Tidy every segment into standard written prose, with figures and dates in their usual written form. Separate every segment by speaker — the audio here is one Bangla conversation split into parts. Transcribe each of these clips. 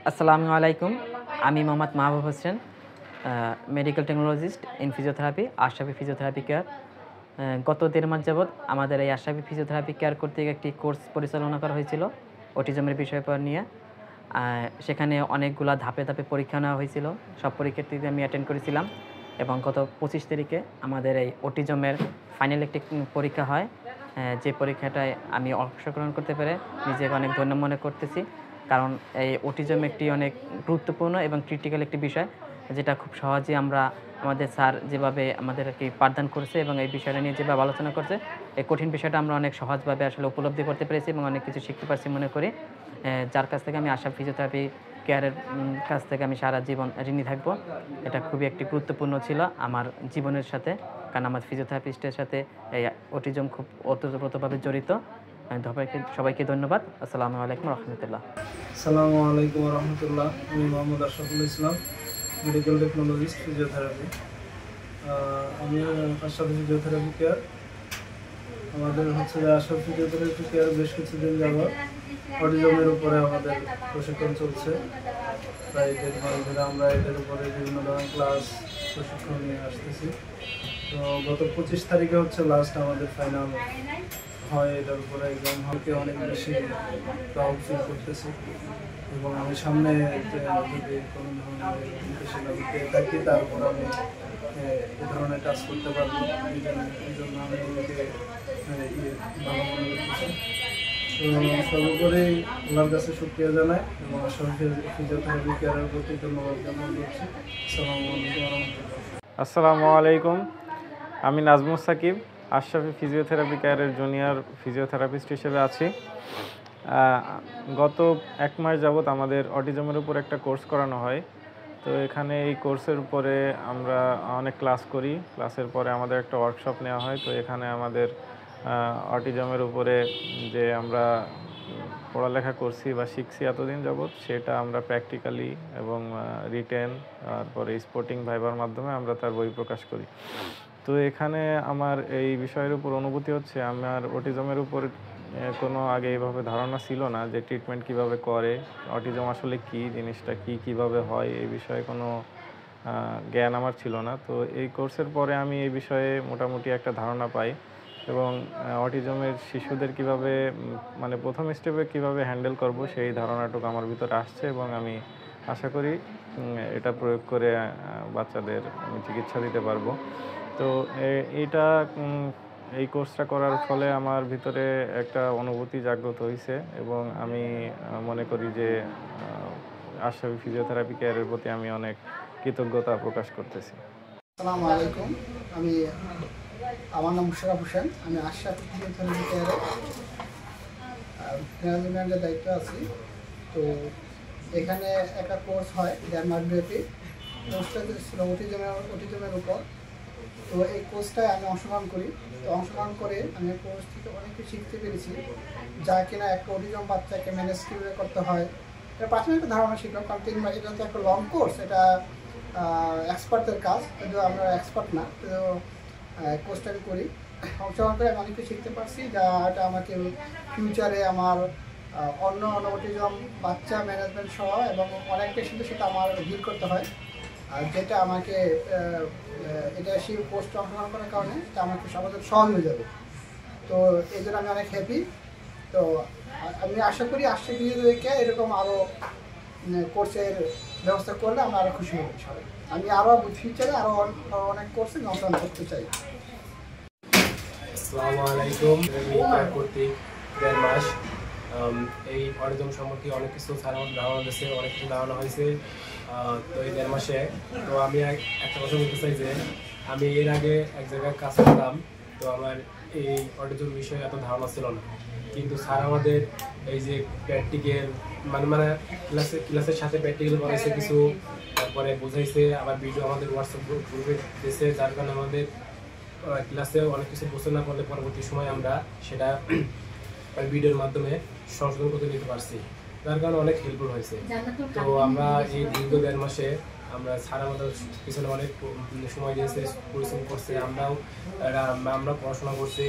Speaker 1: আসসালামু আলাইকুম। আমি Mohammad Mahbub Hossain, medical technologist in physiotherapy, Ashrafi physiotherapy care. গত 1.5 মাস যাবৎ আমাদের এই আশরাফি ফিজিওথেরাপি কেয়ার কর্তৃক একটি কোর্স পরিচালনা করা হয়েছিল অটিজমের বিষয়পর নিয়ে। সেখানে অনেকগুলা ধাপে ধাপে পরীক্ষা নেওয়া হয়েছিল। সব পরীক্ষাটিতে আমি অ্যাটেন্ড করেছিলাম এবং গত 25 তারিখে আমাদের এই অটিজমের ফাইনাল একটি পরীক্ষা হয়। যে পরীক্ষাটায় আমি অংশগ্রহণ করতে পেরে নিজেকে অনেক ধন্য মনে করতেছি, কারণ এই অটিজম একটি অনেক গুরুত্বপূর্ণ এবং ক্রিটিক্যাল একটি বিষয়, যেটা খুব সহজেই আমরা আমাদের স্যার যেভাবে আমাদেরকে পাঠদান করছে এবং এই বিষয়টা নিয়ে যেভাবে আলোচনা করছে, এই কঠিন বিষয়টা আমরা অনেক সহজভাবে আসলে উপলব্ধি করতে পেরেছি এবং অনেক কিছু শিখতে পারছি মনে করি। যার কাছ থেকে আমি আশরাফি ফিজিওথেরাপি কেয়ারের কাছ থেকে আমি সারা জীবন ঋণী থাকবো। এটা খুবই একটি গুরুত্বপূর্ণ ছিল আমার জীবনের সাথে, কারণ আমার ফিজিওথেরাপিস্টের সাথে এই অটিজম খুব ওতপ্রোতভাবে জড়িত। সবাইকে ধন্যবাদ। আসসালামু আলাইকুম রহমতুল্লাহ।
Speaker 2: আসসালামু আলাইকুম রহমতুল্লাহ। আমি Mohammad Ashraful Islam, medical technologist physiotherapy. আমি আশরাফি ফিজিওথেরাপি কেয়ার। আমাদের আশরাফি ফিজিওথেরাপি কেয়ার বেশ কিছুদিন যাবত অটিজমের উপরে আমাদের প্রশিক্ষণ চলছে। প্রায় 1.5 মাস ধরে আমরা এটার উপরে বিভিন্ন ধরনের ক্লাস প্রশিক্ষণ নিয়ে আসতেছি। তো গত 25 তারিখে লাস্ট আমাদের ফাইনাল হয়। এটার উপরে এক্সাম হলকে অনেক বেশি প্রাউড ফিল করতেছি এবং আমি সামনে যদি কোনো ধরনের নির্দেশনা পেয়ে থাকি, তারপর আমি এ ধরনের কাজ করতে পারবো। এই জন্য আমি নিজেকে ভালো মনে করতেছি। তো সর্বোপরি আল্লাহর কাছে শুকরিয়া জানাই এবং আশরাফি ফিজিওথেরাপি কেয়ারের প্রতি ধন্যবাদ জ্ঞাপন করছি।
Speaker 3: আসসালামু আলাইকুম। আমি নাজমুস সাকিব, আশরাফি ফিজিওথেরাপি কেয়ারের জুনিয়র ফিজিওথেরাপিস্ট হিসেবে আছি। গত 1 মাস যাবৎ আমাদের অটিজমের উপর একটা কোর্স করানো হয়। তো এখানে এই কোর্সের উপরে আমরা অনেক ক্লাস করি। ক্লাসের পরে আমাদের একটা ওয়ার্কশপ নেওয়া হয়। তো এখানে আমাদের অটিজমের উপরে যে আমরা পড়ালেখা করছি বা শিখছি এতদিন যাবৎ, সেটা আমরা প্র্যাকটিক্যালি এবং রিটেন, তারপরে স্পোর্টিং ভাইবার মাধ্যমে আমরা তার বই প্রকাশ করি। তো এখানে আমার এই বিষয়ের উপর অনুভূতি হচ্ছে, আমার অটিজমের উপর কোনো আগে এইভাবে ধারণা ছিল না যে ট্রিটমেন্ট কিভাবে করে, অটিজম আসলে কী জিনিসটা, কিভাবে হয়, এই বিষয়ে কোনো জ্ঞান আমার ছিল না। তো এই কোর্সের পরে আমি এই বিষয়ে মোটামুটি একটা ধারণা পাই এবং অটিজমের শিশুদের কিভাবে মানে প্রথম স্টেপে কিভাবে হ্যান্ডেল করব, সেই ধারণাটুকু আমার ভিতরে আসছে এবং আমি আশা করি এটা প্রয়োগ করে বাচ্চাদের আমি চিকিৎসা দিতে পারবো। তো এই কোর্সটা করার ফলে আমার ভিতরে একটা অনুভূতি জাগ্রত হয়েছে এবং আমি মনে করি যে আশরাফি ফিজিওথেরাপি কেয়ারের প্রতি আমি অনেক কৃতজ্ঞতা প্রকাশ করতেছি।
Speaker 4: আসসালামু আলাইকুম। আমার নাম মুশারফ হোসেন। আমি আশরাফি ফিজিওথেরাপি কেয়ারের দায়িত্ব আছি। তো এখানে একটা কোর্স হয় 1.5 মাস ব্যাপী। কোর্সটা ছিল অটিজমের উপর। তো এই কোর্সটায় আমি অংশগ্রহণ করি। তো অংশগ্রহণ করে আমি কোর্স থেকে অনেক কিছু শিখতে পেরেছি, যা কিনা একটা অটিজম বাচ্চাকে ম্যানেজ কীভাবে করতে হয় এটা প্রাথমিক একটা ধারণা শিখলাম। কারণ 3 মাস এটা তো একটা লং কোর্স, এটা এক্সপার্টদের কাজ, কিন্তু আমরা এক্সপার্ট না। তো কোর্সটাকে করি, অংশগ্রহণ করে আমি অনেক কিছু শিখতে পারছি, যা এটা আমাকে ফিউচারে আমার অন্য অটিজম বাচ্চা ম্যানেজমেন্ট সহ এবং অনেক পেশেন্টের সাথে আমার ডিল করতে হয়, আর যেটা আমাকে এটা সেই কোর্সটা অংশগ্রহণ করার কারণে এটা আমাকে সমাজে সহজ হয়ে যাবে। তো এই জন্য আমি অনেক হ্যাপি। তো আমি আশা করি আশরাফি ফিজিওথেরাপিকে এরকম আরও কোর্সের ব্যবস্থা করলে আমরা আরও খুশি হব। আমি আরও ফিউচারে আরও অনেক কোর্সে অংশগ্রহণ করতে চাই।
Speaker 5: আসসালামু আলাইকুম। আমি কর্তৃক 1.5 মাস এই অটিজম সম্পর্কে অনেক কিছু ধারণা দিয়েছে, অনেক কিছু ধারণা হয়েছে। তো এই 1.5 মাসে তো আমি একটা কথা বলতে চাই যে আমি এর আগে এক জায়গায় কাজ করতাম। তো আমার এই অটিজম বিষয়ে এত ধারণা ছিল না, কিন্তু স্যার আমাদের এই যে প্র্যাকটিক্যাল মানে ক্লাসের সাথে প্র্যাকটিক্যাল করাইছে কিছু, তারপরে বোঝাইছে, আবার ভিডিও আমাদের হোয়াটসঅ্যাপ গ্রুপে দিয়েছে, যার কারণে আমাদের ক্লাসে অনেক কিছু বুঝতে না পারলে পরবর্তী সময় আমরা সেটা ভিডিওর মাধ্যমে সংশোধন করতে নিতে পারছি, যার কারণে অনেক হেল্পফুল হয়েছে। তো আমরা এই দীর্ঘ 1.5 মাসে আমরা স্যার আমাদের পিছনে অনেক সময় দিয়েছে, পরিশ্রম করছে, আমরা পড়াশোনা করছি,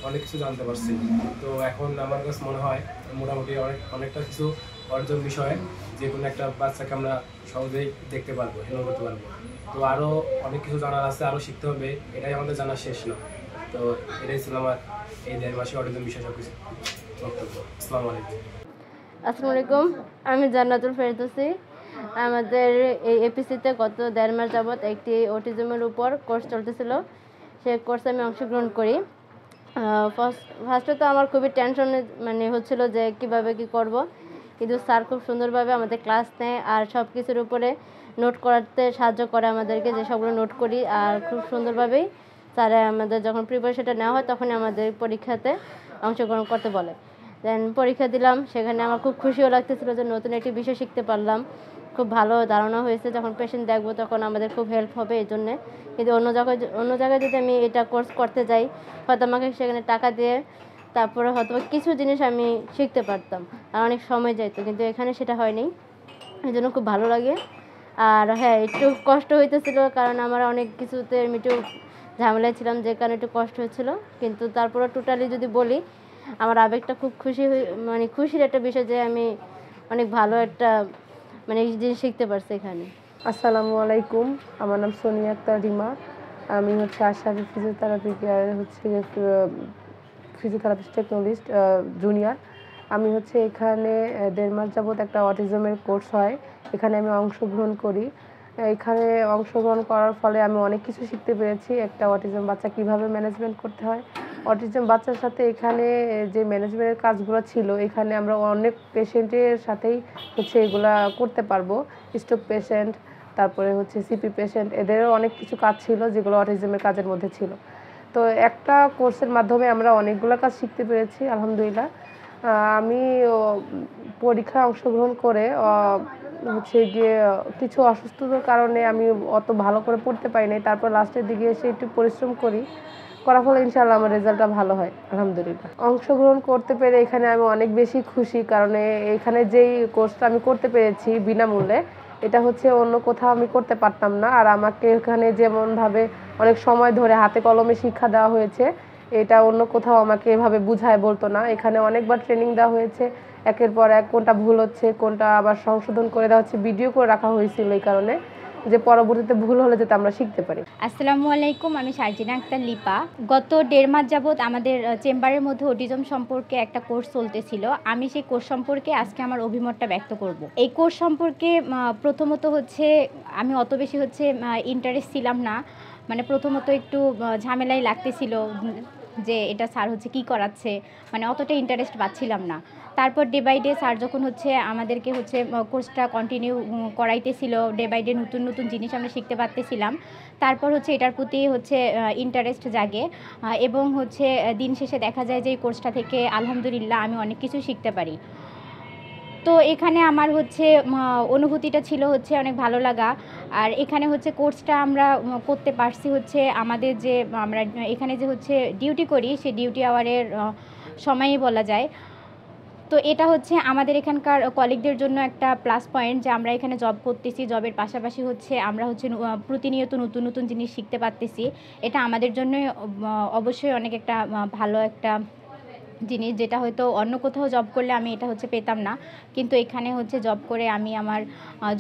Speaker 5: অনেক কিছু জানতে পারছি। তো এখন আমার কাছে মনে হয় মোটামুটি অনেকটা কিছু অটিজম বিষয়ে যে কোনো একটা বাচ্চাকে আমরা সহজেই দেখতে পারবো, হ্যান্ডেল করতে পারবো। তো আরও অনেক কিছু জানার আছে, আরও শিখতে হবে, এটাই আমাদের জানা শেষ না। তো এটাই ছিল আমার এই 1.5 মাসে অটিজম বিষয়ে সব কিছু বক্তব্য। আসসালামু আলাইকুম।
Speaker 6: আসসালামু আলাইকুম, আমি জান্নাতুল ফেরদৌসী। আমাদের এই এপিসিতে গত 1.5 মাস যাবৎ একটি অটিজমের উপর কোর্স চলতেছিল। সেই কোর্সে আমি অংশগ্রহণ করি। ফার্স্টে তো আমার খুবই টেনশন হচ্ছিল যে কিভাবে কি করব, কিন্তু স্যার খুব সুন্দরভাবে আমাদের ক্লাস নেয় আর সব কিছুর উপরে নোট করাতে সাহায্য করে আমাদেরকে, যে সবগুলো নোট করি। আর খুব সুন্দরভাবেই স্যারে আমাদের যখন প্রিপারেশনটা নেওয়া হয় তখনই আমাদের পরীক্ষাতে অংশগ্রহণ করতে বলে। দেন পরীক্ষা দিলাম, সেখানে আমার খুব খুশিও লাগতেছিল যে নতুন একটি বিষয় শিখতে পারলাম। খুব ভালো ধারণা হয়েছে, যখন পেশেন্ট দেখবো তখন আমাদের খুব হেল্প হবে এই জন্যে। কিন্তু অন্য জায়গায় যদি আমি এটা কোর্স করতে যাই, হয়তো আমাকে সেখানে টাকা দিয়ে তারপরে হয়তো কিছু জিনিস আমি শিখতে পারতাম আর অনেক সময় যাইতো, কিন্তু এখানে সেটা হয়নি। এই জন্য খুব ভালো লাগে। আর হ্যাঁ, একটু কষ্ট হইতেছিল কারণ আমার অনেক কিছুতে আমি একটু ঝামেলায় ছিলাম, যে কারণে একটু কষ্ট হচ্ছিলো। কিন্তু তারপরে টোটালি যদি বলি, আমার আবেগটা খুব খুশির একটা বিষয় যে আমি অনেক ভালো একটা জিনিস শিখতে পারছি এখানে।
Speaker 7: আসসালামু আলাইকুম, আমার নাম সোনিয়া আক্তার রিমা। আমি আশরাফি ফিজিওথেরাপি কেয়ারে ফিজিওথেরাপিস্ট টেকনোলজিস্ট জুনিয়র। আমি এখানে 1.5 মাস যাবৎ একটা অটিজমের কোর্স হয়, এখানে আমি অংশগ্রহণ করি। এখানে অংশগ্রহণ করার ফলে আমি অনেক কিছু শিখতে পেরেছি। একটা অটিজম বাচ্চা কিভাবে ম্যানেজমেন্ট করতে হয়, অটিজম বাচ্চার সাথে এখানে যে ম্যানেজমেন্টের কাজগুলো ছিল, এখানে আমরা অনেক পেশেন্টের সাথেই এগুলা করতে পারবো। স্ট্রোক পেশেন্ট, তারপরে সিপি পেশেন্ট, এদেরও অনেক কিছু কাজ ছিল যেগুলো অটিজমের কাজের মধ্যে ছিল। তো একটা কোর্সের মাধ্যমে আমরা অনেকগুলো কাজ শিখতে পেরেছি আলহামদুলিল্লাহ। আমি পরীক্ষায় অংশগ্রহণ করে গিয়ে কিছু অসুস্থতার কারণে আমি অত ভালো করে পড়তে পারি নাই। তারপর লাস্টের দিকে এসে একটু পরিশ্রম করার ফলে ইনশাআল্লাহ আমার রেজাল্টটা ভালো হয় আলহামদুলিল্লাহ। অংশগ্রহণ করতে পেরে এখানে আমি অনেক বেশি খুশি, কারণ এখানে যেই কোর্সটা আমি করতে পেরেছি বিনামূল্যে, এটা অন্য কোথাও আমি করতে পারতাম না। আর আমাকে এখানে যেমনভাবে অনেক সময় ধরে হাতে কলমে শিক্ষা দেওয়া হয়েছে, এটা অন্য কোথাও আমাকে এভাবে বুঝায় বলতো না। এখানে অনেকবার ট্রেনিং দেওয়া হয়েছে, একের পর এক কোনটা ভুল হচ্ছে কোনটা আবার সংশোধন করে দেওয়া হচ্ছে, ভিডিও করে রাখা হয়েছিল এই কারণে যে পরবর্তীতে ভুল হলে যাতে আমরা শিখতে পারি।
Speaker 8: আসসালামু আলাইকুম, আমি শারজিনা আক্তার লিপা। গত 1.5 মাস যাবৎ আমাদের চেম্বারের মধ্যে অটিজম সম্পর্কে একটা কোর্স চলতেছিল। আমি সেই কোর্স সম্পর্কে আজকে আমার অভিমতটা ব্যক্ত করব। এই কোর্স সম্পর্কে প্রথমত আমি অত বেশি ইন্টারেস্ট ছিলাম না। প্রথমত একটু ঝামেলাই লাগতেছিল যে এটা স্যার কী করাচ্ছে, অতটা ইন্টারেস্ট পাচ্ছিলাম না। তারপর ডে বাই ডে স্যার যখন আমাদেরকে কোর্সটা কন্টিনিউ করাইতেছিল, ডে বাই ডে নতুন নতুন জিনিস আমরা শিখতে পারতেছিলাম। তারপর এটার প্রতি ইন্টারেস্ট জাগে এবং দিন শেষে দেখা যায় যে এই কোর্সটা থেকে আলহামদুলিল্লাহ আমি অনেক কিছু শিখতে পারি। তো এখানে আমার অনুভূতিটা ছিল অনেক ভালো লাগা। আর এখানে কোর্সটা আমরা করতে পারছি আমাদের যে আমরা এখানে যে ডিউটি করি, সেই ডিউটি আওয়ারের সময়ই বলা যায়। তো এটা আমাদের এখানকার কলিগদের জন্য একটা প্লাস পয়েন্ট যে আমরা এখানে জব করতেছি, জবের পাশাপাশি আমরা প্রতিনিয়ত নতুন নতুন জিনিস শিখতে পারতেছি। এটা আমাদের জন্য অবশ্যই অনেক একটা ভালো একটা জিনিস, যেটা হয়তো অন্য কোথাও জব করলে আমি এটা পেতাম না। কিন্তু এখানে জব করে আমি আমার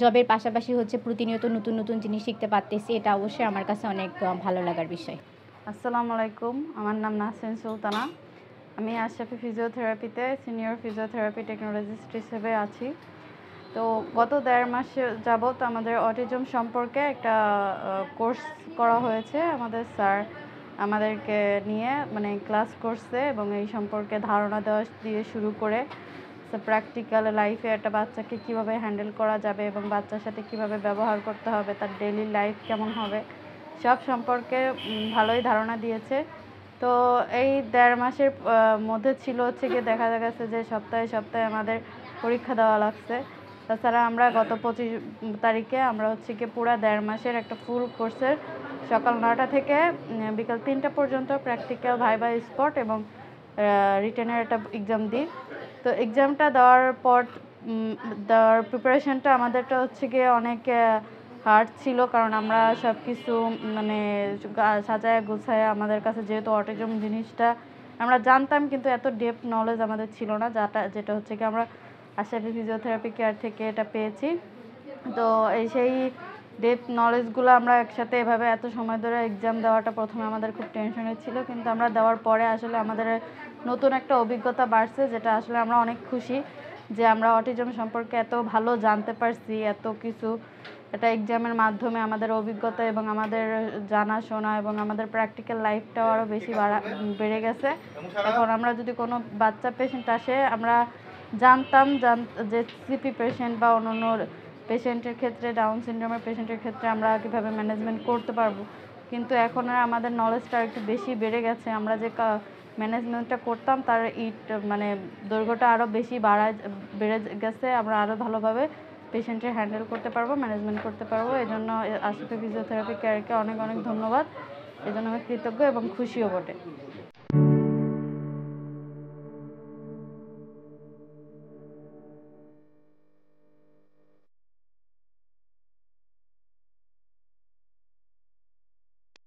Speaker 8: জবের পাশাপাশি প্রতিনিয়ত নতুন নতুন জিনিস শিখতে পারতেছি। এটা অবশ্যই আমার কাছে অনেক ভালো লাগার বিষয়।
Speaker 9: আসসালামু আলাইকুম, আমার নাম নাসরিন সুলতানা। আমি আশরাফি ফিজিওথেরাপিতে সিনিয়র ফিজিওথেরাপি টেকনোলজিস্ট হিসেবে আছি। তো গত 1.5 মাস যাবৎ আমাদের অটিজম সম্পর্কে একটা কোর্স করা হয়েছে। আমাদের স্যার আমাদেরকে নিয়ে ক্লাস করছে এবং এই সম্পর্কে ধারণা দেওয়া দিয়ে শুরু করে প্র্যাকটিক্যাল লাইফে একটা বাচ্চাকে কিভাবে হ্যান্ডেল করা যাবে এবং বাচ্চার সাথে কিভাবে ব্যবহার করতে হবে, তার ডেইলি লাইফ কেমন হবে, সব সম্পর্কে ভালোই ধারণা দিয়েছে। তো এই 1.5 মাসের মধ্যে ছিল গিয়ে দেখা গেছে যে সপ্তাহে সপ্তাহে আমাদের পরীক্ষা দেওয়া লাগছে। তাছাড়া আমরা গত 25 তারিখে আমরা গিয়ে পুরো 1.5 মাসের একটা ফুল কোর্সের সকাল 9টা থেকে বিকাল 3টা পর্যন্ত প্র্যাকটিক্যাল ভাইবা স্পট এবং রিটেনের একটা এক্সাম দিই। তো এক্সামটা দেওয়ার প্রিপারেশনটা আমাদেরটা গিয়ে অনেক হার্ড ছিল, কারণ আমরা সব কিছু সাজায় গোছায়, আমাদের কাছে যেহেতু অটিজম জিনিসটা আমরা জানতাম কিন্তু এত ডেপথ নলেজ আমাদের ছিল না, যেটা গিয়ে আমরা আশরাফি ফিজিওথেরাপি কেয়ার থেকে এটা পেয়েছি। তো সেই ডেপথ নলেজগুলো আমরা একসাথে এভাবে এত সময় ধরে এক্সাম দেওয়াটা প্রথমে আমাদের খুব টেনশনে ছিল, কিন্তু আমরা দেওয়ার পরে আসলে আমাদের নতুন একটা অভিজ্ঞতা বাড়ছে, যেটা আসলে আমরা অনেক খুশি যে আমরা অটিজম সম্পর্কে এত ভালো জানতে পারছি। এত কিছু এটা এক্সামের মাধ্যমে আমাদের অভিজ্ঞতা এবং আমাদের জানাশোনা এবং আমাদের প্র্যাকটিক্যাল লাইফটাও আরও বেশি বেড়ে গেছে। এখন আমরা যদি কোনো বাচ্চা পেশেন্ট আসে, আমরা জানতাম যে সিপি পেশেন্ট বা অন্যান্য পেশেন্টের ক্ষেত্রে, ডাউন সিনড্রোমের পেশেন্টের ক্ষেত্রে আমরা কীভাবে ম্যানেজমেন্ট করতে পারবো, কিন্তু এখন আর আমাদের নলেজটা একটু বেশি বেড়ে গেছে। আমরা যে ম্যানেজমেন্টটা করতাম তার মানে দৈর্ঘ্যটা আরও বেশি বেড়ে গেছে। আমরা আরও ভালোভাবে পেশেন্টের হ্যান্ডেল করতে পারবো, ম্যানেজমেন্ট করতে পারবো। এই জন্য আশরাফি ফিজিওথেরাপি কেয়ারকে অনেক অনেক ধন্যবাদ। এই জন্য আমি কৃতজ্ঞ এবং খুশিও বটে।